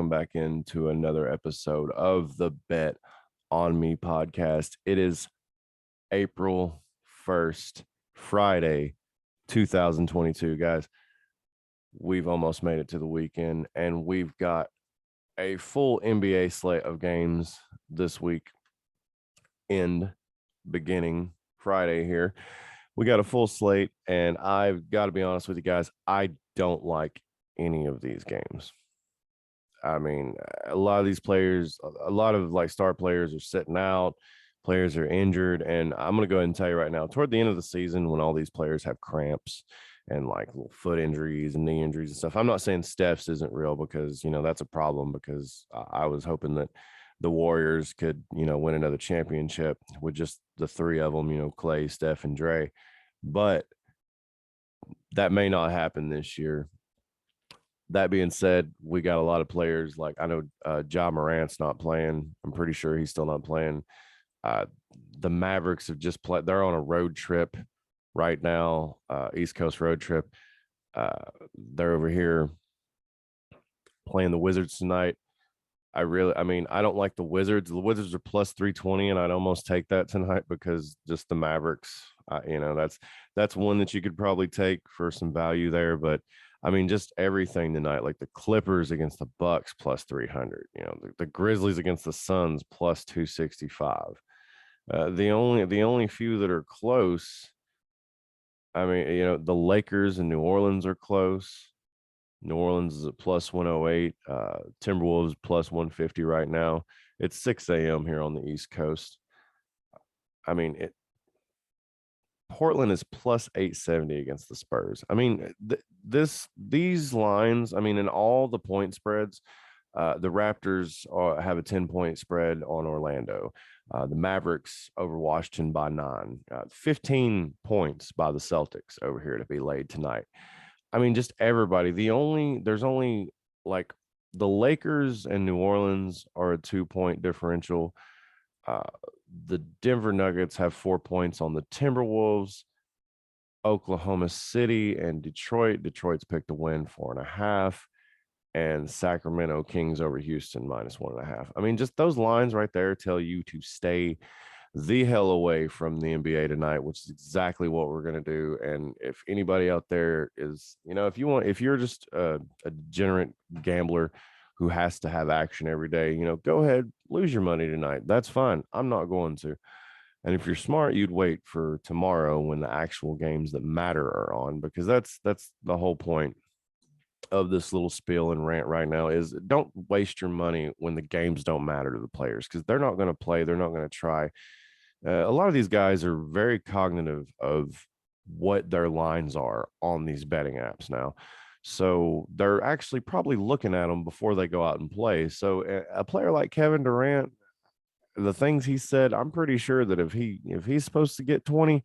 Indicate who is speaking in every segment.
Speaker 1: welcome back into another episode of the Bet on Me podcast. It is April 1st, Friday, 2022. Guys, we've almost made it to the weekend, and we've got a full NBA slate of games this week, beginning Friday here. We got a full slate, and I've got to be honest with you guys, I don't like any of these games. I mean, a lot of these players, a lot of like star players are sitting out, players are injured. And I'm going to go ahead and tell you right now, toward the end of the season, when all these players have cramps and like little foot injuries and knee injuries and stuff, I'm not saying Steph's isn't real because, that's a problem because I was hoping that the Warriors could, win another championship with just the three of them, Clay, Steph, and Dre. But that may not happen this year. That being said, we got a lot of players. Like I know Ja Morant's not playing. I'm pretty sure he's still not playing. The Mavericks have just played. They're on a road trip right now, East Coast road trip. They're over here playing the Wizards tonight. I don't like the Wizards. The Wizards are plus 320, and I'd almost take that tonight because just the Mavericks, that's one that you could probably take for some value there. But I mean, just everything tonight, like the Clippers against the Bucks plus 300, the Grizzlies against the Suns plus 265. The only few that are close, I mean, the Lakers and New Orleans are close. New Orleans is at plus 108. Timberwolves plus 150 right now. It's 6 a.m. here on the East Coast. I mean, Portland is plus 870 against the Spurs. I mean, these lines, I mean, in all the point spreads, the Raptors have a 10-point spread on Orlando. The Mavericks over Washington by 9. 15 points by the Celtics over here to be laid tonight. I mean, just everybody. There's only like the Lakers and New Orleans are a 2-point differential. The Denver Nuggets have 4 points on the Timberwolves. Oklahoma City and Detroit. Detroit's picked to win 4.5. And Sacramento Kings over Houston minus 1.5. I mean, just those lines right there tell you to stay the hell away from the NBA tonight, which is exactly what we're going to do. And if anybody out there is, if you're just a degenerate gambler who has to have action every day, go ahead, lose your money tonight. That's fine. I'm not going to. And if you're smart, you'd wait for tomorrow when the actual games that matter are on, because that's the whole point of this little spiel and rant right now is don't waste your money when the games don't matter to the players, because they're not going to play. They're not going to try. A lot of these guys are very cognitive of what their lines are on these betting apps now. So they're actually probably looking at them before they go out and play. So a player like Kevin Durant, the things he said, I'm pretty sure that if he's supposed to get 20,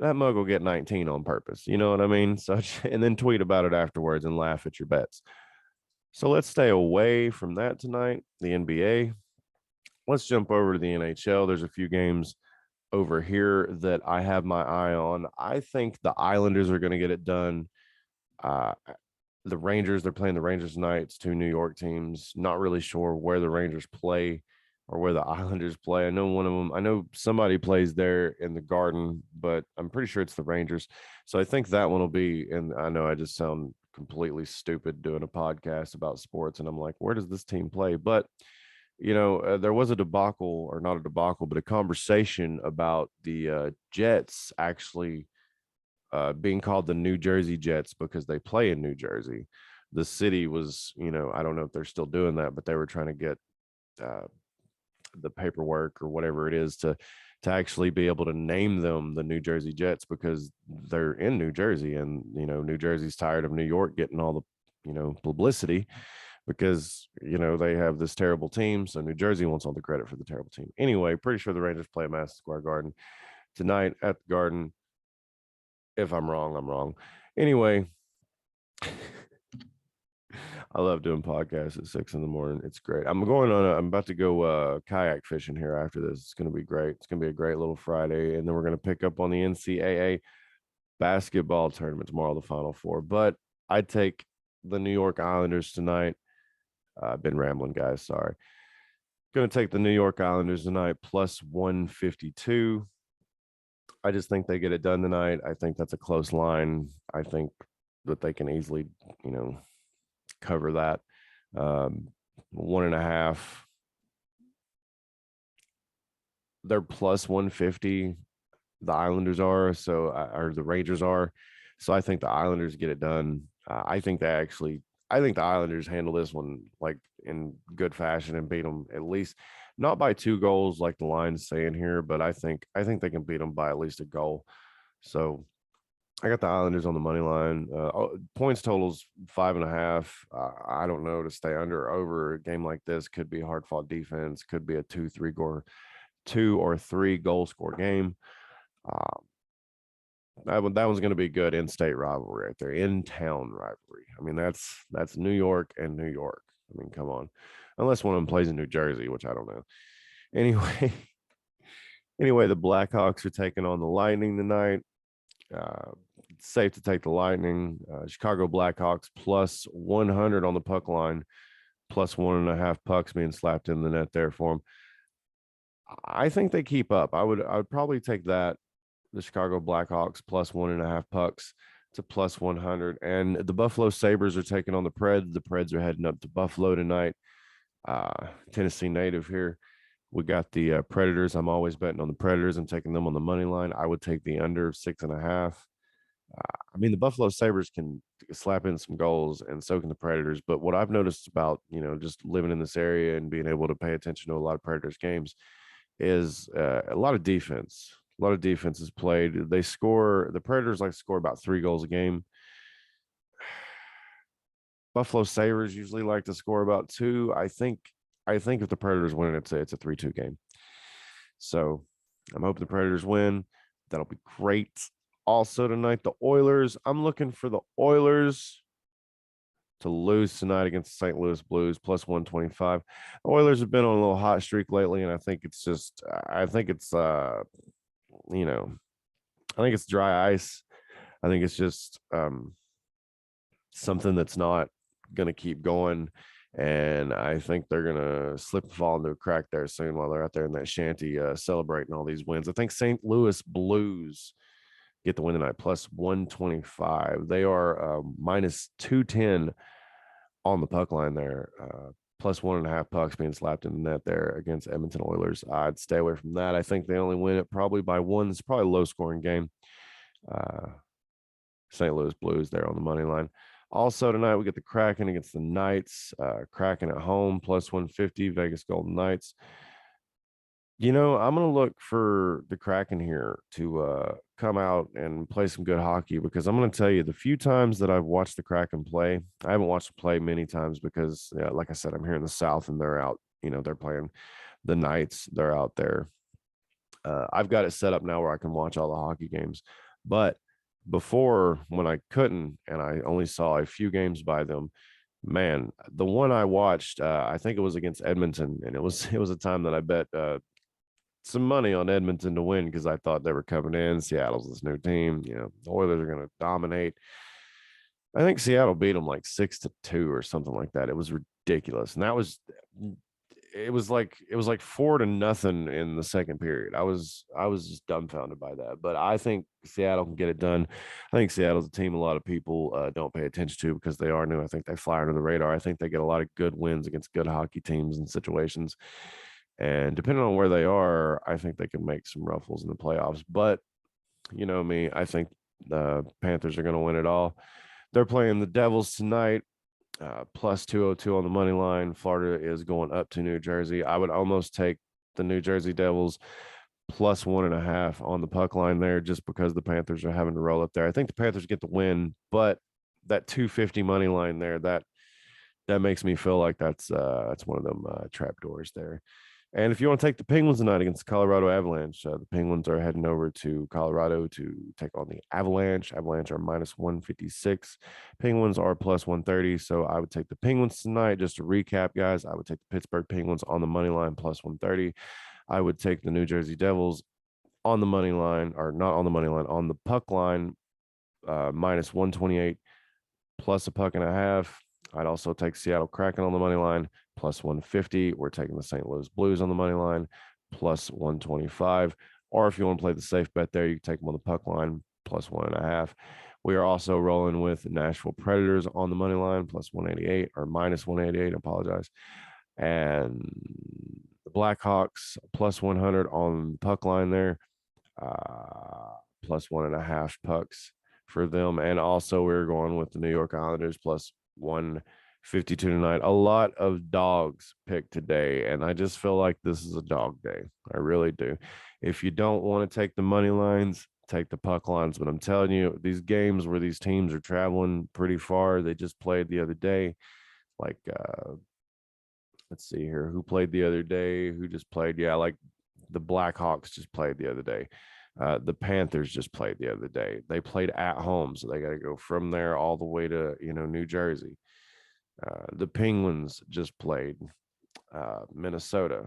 Speaker 1: that mug will get 19 on purpose. You know what I mean? So, and then tweet about it afterwards and laugh at your bets. So let's stay away from that tonight. The NBA. Let's jump over to the NHL. There's a few games over here that I have my eye on. I think the Islanders are going to get it done. The Rangers, they're playing the Rangers tonight. It's two New York teams. Not really sure where the Rangers play or where the Islanders play. I know somebody plays there in the Garden, but I'm pretty sure it's the Rangers. So I think that one will be, and I know I just sound completely stupid doing a podcast about sports, and I'm like, where does this team play? But there was a debacle, or not a debacle, but a conversation about the Jets actually being called the New Jersey Jets because they play in New Jersey. The city was, I don't know if they're still doing that, but they were trying to get the paperwork or whatever it is to actually be able to name them the New Jersey Jets because they're in New Jersey, and New Jersey's tired of New York getting all the publicity because they have this terrible team, so New Jersey wants all the credit for the terrible team. Anyway, pretty sure the Rangers play at Madison Square Garden tonight at the Garden. If I'm wrong, I'm wrong. Anyway, I love doing podcasts at 6 a.m. It's great. I'm about to go kayak fishing here after this. It's going to be great. It's going to be a great little Friday. And then we're going to pick up on the NCAA basketball tournament tomorrow, the Final Four. But I'd take the New York Islanders tonight. Been rambling, guys. Sorry. Going to take the New York Islanders tonight, plus 152. I just think they get it done tonight. I think that's a close line. I think that they can easily, you know, cover that. 1.5. They're plus 150. The Islanders are, so or the Rangers are. So I think the Islanders get it done. I think the Islanders handle this one like in good fashion and beat them at least not by 2 goals like the line's saying here, but I think they can beat them by at least a goal. So I got the Islanders on the money line. Points totals 5.5. I don't know to stay under or over a game like this. Could be hard fought defense. Could be a 2 or 3 goal score game. Uh, that one's going to be good in-state rivalry right there, in-town rivalry. I mean, that's New York and New York. I mean, come on, unless one of them plays in New Jersey, which I don't know. Anyway, anyway, the Blackhawks are taking on the Lightning tonight. It's safe to take the Lightning. Chicago Blackhawks plus 100 on the puck line, plus 1.5 pucks being slapped in the net there for them. I think they keep up. I would probably take that. The Chicago Blackhawks plus 1.5 pucks to plus 100. And the Buffalo Sabres are taking on the Preds. The Preds are heading up to Buffalo tonight. Tennessee native here. We got the Predators. I'm always betting on the Predators. I'm taking them on the money line. I would take the under 6.5. I mean, the Buffalo Sabres can slap in some goals, and so can the Predators. But what I've noticed about, just living in this area and being able to pay attention to a lot of Predators games is a lot of defense. A lot of defense is played. The Predators like to score about 3 goals a game. Buffalo Sabres usually like to score about 2. I think if the Predators win, it's a 3-2 game. So I'm hoping the Predators win. That'll be great. Also tonight, the Oilers. I'm looking for the Oilers to lose tonight against the St. Louis Blues, plus 125. The Oilers have been on a little hot streak lately, and I think it's dry ice. I think it's just something that's not going to keep going. And I think they're going to slip and fall into a crack there soon while they're out there in that shanty celebrating all these wins. I think St. Louis Blues get the win tonight, plus 125. They are minus 210 on the puck line there. Plus 1.5 pucks being slapped in the net there against Edmonton Oilers. I'd stay away from that. I think they only win it probably by 1. It's probably a low-scoring game. St. Louis Blues there on the money line. Also tonight, we get the Kraken against the Knights. Kraken at home, plus 150, Vegas Golden Knights. I'm going to look for the Kraken here to come out and play some good hockey, because I'm going to tell you, the few times that I've watched the Kraken play, I haven't watched them play many times because, like I said, I'm here in the South and they're out, they're playing the Knights. They're out there. I've got it set up now where I can watch all the hockey games. But before, when I couldn't and I only saw a few games by them, man, the one I watched, I think it was against Edmonton, and it was a time that I bet some money on Edmonton to win because I thought they were coming in. Seattle's this new team. The Oilers are going to dominate. I think Seattle beat them like 6-2 or something like that. It was ridiculous. And it was like 4-0 in the second period. I was just dumbfounded by that. But I think Seattle can get it done. I think Seattle's a team a lot of people don't pay attention to because they are new. I think they fly under the radar. I think they get a lot of good wins against good hockey teams and situations. And depending on where they are, I think they can make some ruffles in the playoffs. But you know me, I think the Panthers are going to win it all. They're playing the Devils tonight, plus 202 on the money line. Florida is going up to New Jersey. I would almost take the New Jersey Devils plus 1.5 on the puck line there, just because the Panthers are having to roll up there. I think the Panthers get the win, but that 250 money line there, that makes me feel like that's one of them trap doors there. And if you want to take the Penguins tonight against the Colorado Avalanche, the Penguins are heading over to Colorado to take on the Avalanche. Avalanche are minus 156. Penguins are plus 130. So I would take the Penguins tonight. Just to recap, guys, I would take the Pittsburgh Penguins on the money line, plus 130. I would take the New Jersey Devils on the money line, or not on the money line, on the puck line, minus 128, plus a puck and a half. I'd also take Seattle Kraken on the money line, plus 150. We're taking the St. Louis Blues on the money line, plus 125. Or if you want to play the safe bet there, you can take them on the puck line, plus 1.5. We are also rolling with Nashville Predators on the money line, plus 188 or minus 188. I apologize. And the Blackhawks, plus 100 on the puck line there, plus 1.5 pucks for them. And also, we're going with the New York Islanders, plus 152 tonight. A lot of dogs picked today, and I just feel like this is a dog day. I really do. If you don't want to take the money lines, take the puck lines. But I'm telling you, these games where these teams are traveling pretty far, they just played the other day. Like, let's see here, who played the other day? Who just played? Yeah, like the Blackhawks just played the other day. The Panthers just played the other day. They played at home, so they got to go from there all the way to New Jersey. The Penguins just played Minnesota.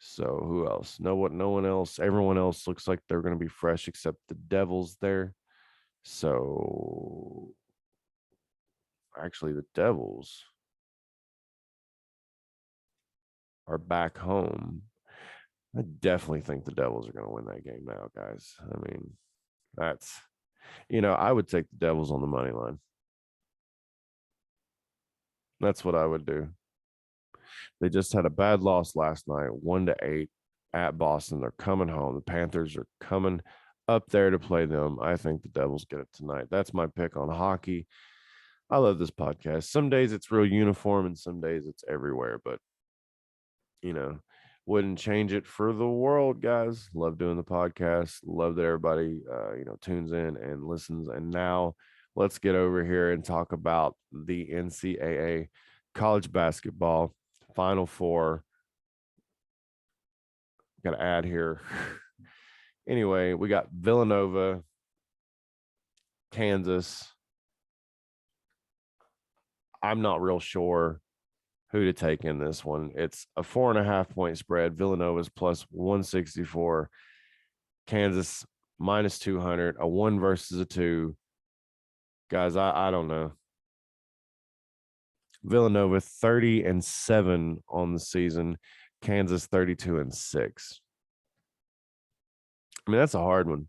Speaker 1: So who else? No one else. Everyone else looks like they're going to be fresh except the Devils there. So actually, the Devils are back home. I definitely think the Devils are going to win that game now, guys. I mean, that's I would take the Devils on the money line. That's what I would do. They just had a bad loss last night, 1-8 at Boston. They're coming home. The Panthers are coming up there to play them. I think the Devils get it tonight. That's my pick on hockey. I love this podcast. Some days it's real uniform and some days it's everywhere, but wouldn't change it for the world, guys. Love doing the podcast. Love that everybody tunes in and listens. And now let's get over here and talk about the NCAA college basketball Final Four. Got to add here. Anyway, we got Villanova, Kansas. I'm not real sure who to take in this one. It's a 4.5 point spread. Villanova's plus 164. Kansas minus 200. A 1 versus a 2. Guys, I don't know. Villanova 30-7 on the season. Kansas 32-6. I mean, that's a hard one.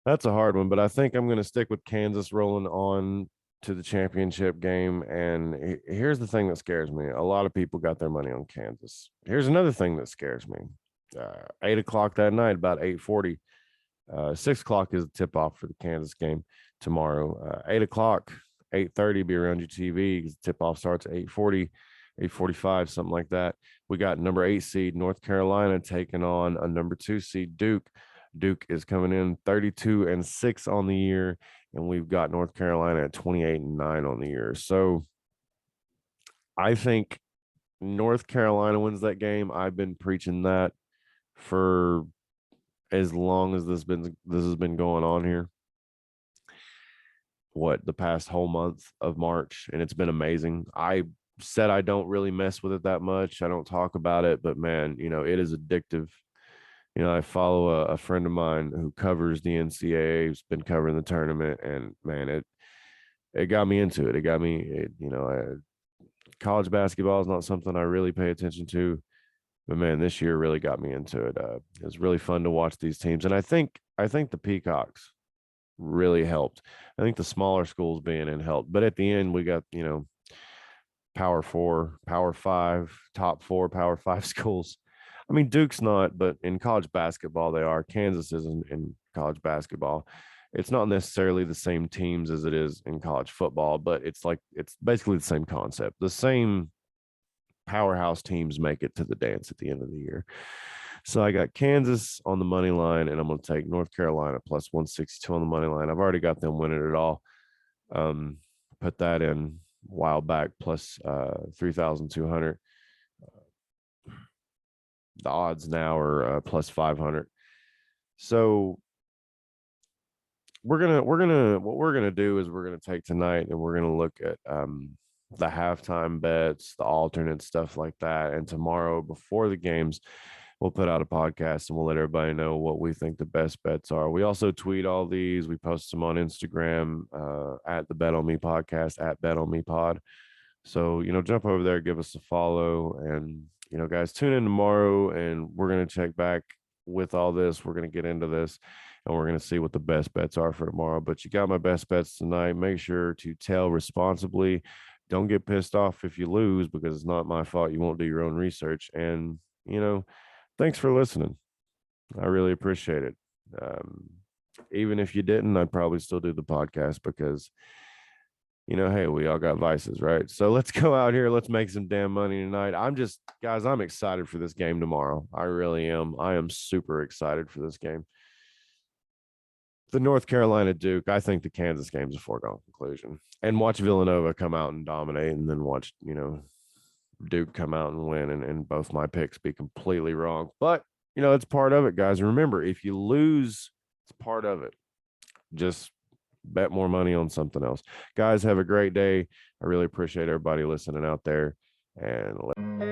Speaker 1: But I think I'm going to stick with Kansas rolling on to the championship game. And here's the thing that scares me. A lot of people got their money on Kansas. Here's another thing that scares me. 8 o'clock that night, about 8:40. 6 o'clock is the tip off for the Kansas game tomorrow. 8 o'clock, 8:30 be around your TV. The tip off starts at 8:40, 8:45, something like that. We got number 8 seed North Carolina taking on a number 2 seed Duke. Duke is coming in 32-6 on the year, and we've got North Carolina at 28-9 on the year. So I think North Carolina wins that game. I've been preaching that for as long as this has been going on here. The past whole month of March, and it's been amazing. I said I don't really mess with it that much. I don't talk about it, but man, it is addictive. I follow a friend of mine who covers the NCAA, who's been covering the tournament, and man, it got me into it. It got me, college basketball is not something I really pay attention to, but man, this year really got me into it. It was really fun to watch these teams, and I think the Peacocks really helped. I think the smaller schools being in helped, but at the end we got Power 4, Power 5, top 4 Power 5 schools. I mean, Duke's not, but in college basketball, they are. Kansas isn't in college basketball. It's not necessarily the same teams as it is in college football, but it's basically the same concept. The same powerhouse teams make it to the dance at the end of the year. So I got Kansas on the money line, and I'm going to take North Carolina plus 162 on the money line. I've already got them winning it all. Put that in a while back, plus 3,200. The odds now are plus 500. So what we're gonna do is we're gonna take tonight and we're gonna look at the halftime bets, the alternate stuff like that, and tomorrow before the games we'll put out a podcast and we'll let everybody know what we think the best bets are. We also tweet all these. We post them on Instagram at the Bet on Me podcast, at Bet on Me Pod. So, jump over there, give us a follow. And, guys, tune in tomorrow and we're going to check back with all this. We're going to get into this and we're going to see what the best bets are for tomorrow. But you got my best bets tonight. Make sure to tell responsibly. Don't get pissed off if you lose because it's not my fault. You won't do your own research. And, thanks for listening. I really appreciate it. Even if you didn't, I'd probably still do the podcast because, hey, we all got vices, right? So let's go out here. Let's make some damn money tonight. Guys, I'm excited for this game tomorrow. I really am. I am super excited for this game. The North Carolina Duke, I think the Kansas game's a foregone conclusion. And watch Villanova come out and dominate and then watch, Duke come out and win and both my picks be completely wrong. But, it's part of it, guys. Remember, if you lose, it's part of it. Just bet more money on something else. Guys, have a great day. I really appreciate everybody listening out there. And